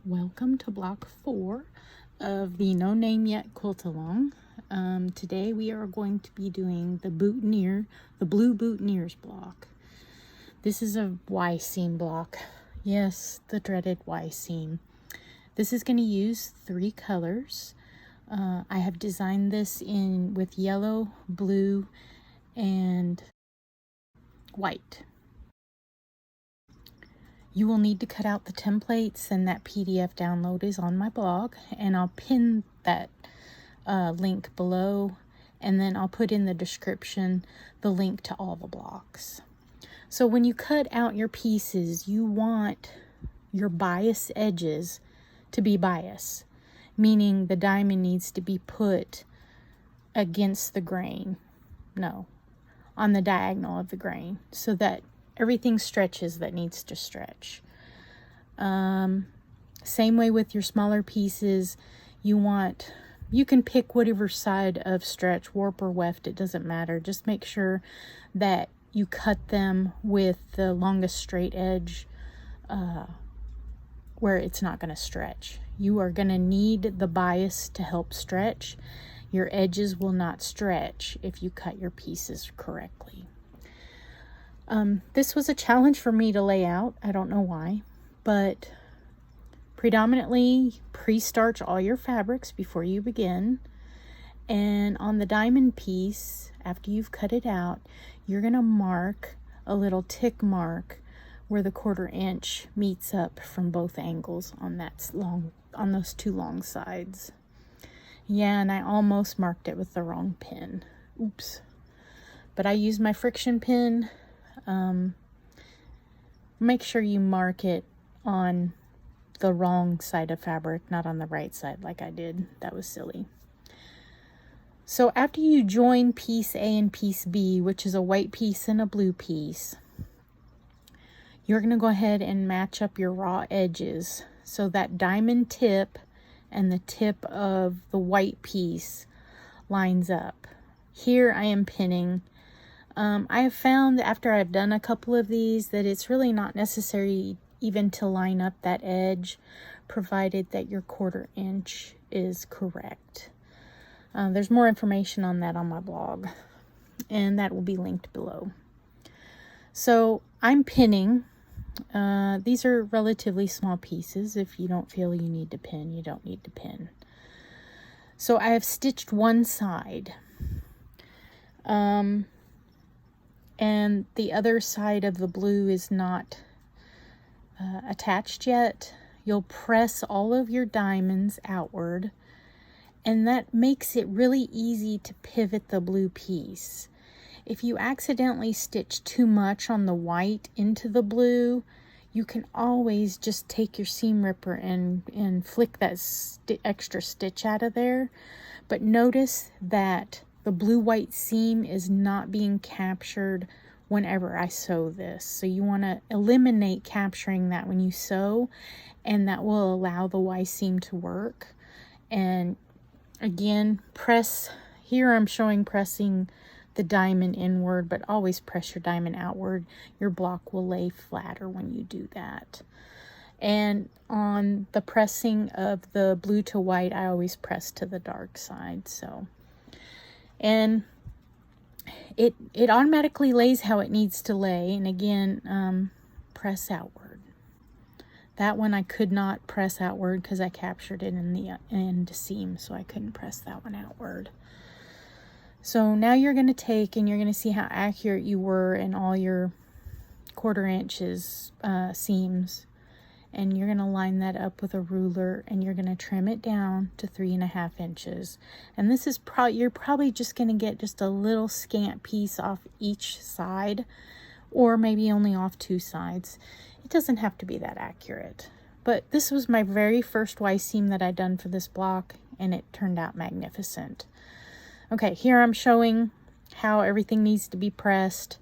Welcome to block 4 of the No Name Yet quilt along. Today we are going to be doing the boutonniere, the blue boutonnieres block. This is a Y seam block. Yes, the dreaded Y seam. This is going to use 3 colors. I have designed this with yellow, blue, and white. You will need to cut out the templates, and that PDF download is on my blog, and I'll pin that link below, and then I'll put in the description the link to all the blocks. So when you cut out your pieces, you want your bias edges to be bias, meaning the diamond needs to be put against the grain. No, on the diagonal of the grain, so that everything stretches that needs to stretch. Same way with your smaller pieces. You can pick whatever side of stretch, warp or weft, it doesn't matter. Just make sure that you cut them with the longest straight edge where it's not going to stretch. You are going to need the bias to help stretch. Your edges will not stretch if you cut your pieces correctly. This was a challenge for me to lay out. I don't know why, but predominantly pre-starch all your fabrics before you begin. And on the diamond piece, after you've cut it out, you're going to mark a little tick mark where the 1/4 inch meets up from both angles on those 2 long sides. Yeah, and I almost marked it with the wrong pin. Oops. But I used my friction pin. Make sure you mark it on the wrong side of fabric, not on the right side like I did. That was silly. So after you join piece A and piece B, which is a white piece and a blue piece, you're going to go ahead and match up your raw edges so that diamond tip and the tip of the white piece lines up. Here I am pinning. I have found after I've done a couple of these that it's really not necessary even to line up that edge, provided that your 1/4 inch is correct. There's more information on that on my blog, and that will be linked below. So I'm pinning. These are relatively small pieces. If you don't feel you need to pin, you don't need to pin. So I have stitched one side. And the other side of the blue is not attached yet. You'll press all of your diamonds outward, and that makes it really easy to pivot the blue piece. If you accidentally stitch too much on the white into the blue, you can always just take your seam ripper and flick that extra stitch out of there. But notice that the blue-white seam is not being captured whenever I sew this. So you want to eliminate capturing that when you sew, and that will allow the Y seam to work. And again, press. Here I'm showing pressing the diamond inward, but always press your diamond outward. Your block will lay flatter when you do that. And on the pressing of the blue to white, I always press to the dark side. And it automatically lays how it needs to lay. And again, press outward. That one I could not press outward because I captured it in the end seam, so I couldn't press that one outward. So now you're going to take and you're going to see how accurate you were in all your 1/4 inches seams. And you're going to line that up with a ruler, and you're going to trim it down to 3.5 inches. And this is you're probably just going to get just a little scant piece off each side, or maybe only off 2 sides. It doesn't have to be that accurate. But this was my very first Y seam that I'd done for this block, and it turned out magnificent. Okay, here I'm showing how everything needs to be pressed.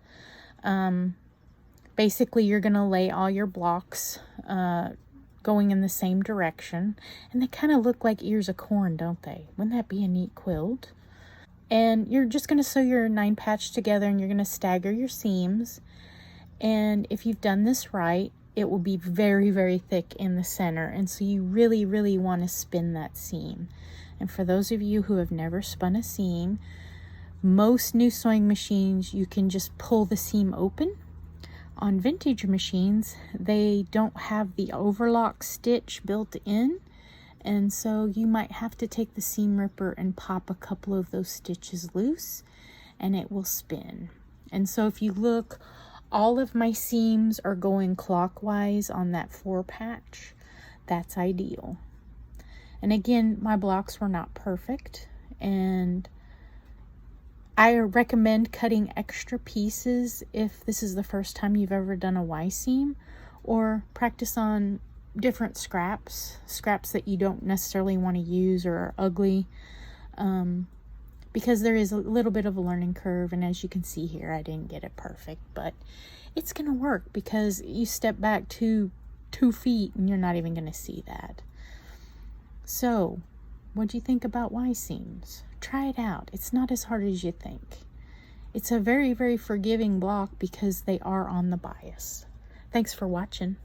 Basically, you're going to lay all your blocks going in the same direction. And they kind of look like ears of corn, don't they? Wouldn't that be a neat quilt? And you're just going to sew your 9 patch together, and you're going to stagger your seams. And if you've done this right, it will be very, very thick in the center. And so you really, really want to spin that seam. And for those of you who have never spun a seam, most new sewing machines, you can just pull the seam open. On vintage machines, they don't have the overlock stitch built in. And so you might have to take the seam ripper and pop a couple of those stitches loose, and it will spin. And so if you look, all of my seams are going clockwise on that 4 patch. That's ideal. And again, my blocks were not perfect, and I recommend cutting extra pieces if this is the first time you've ever done a Y seam, or practice on different scraps that you don't necessarily want to use or are ugly, because there is a little bit of a learning curve. And as you can see here, I didn't get it perfect, but it's gonna work because you step back 2 feet and you're not even gonna see that. So what do you think about Y seams? Try it out. It's not as hard as you think. It's a very, very forgiving block because they are on the bias. Thanks for watching.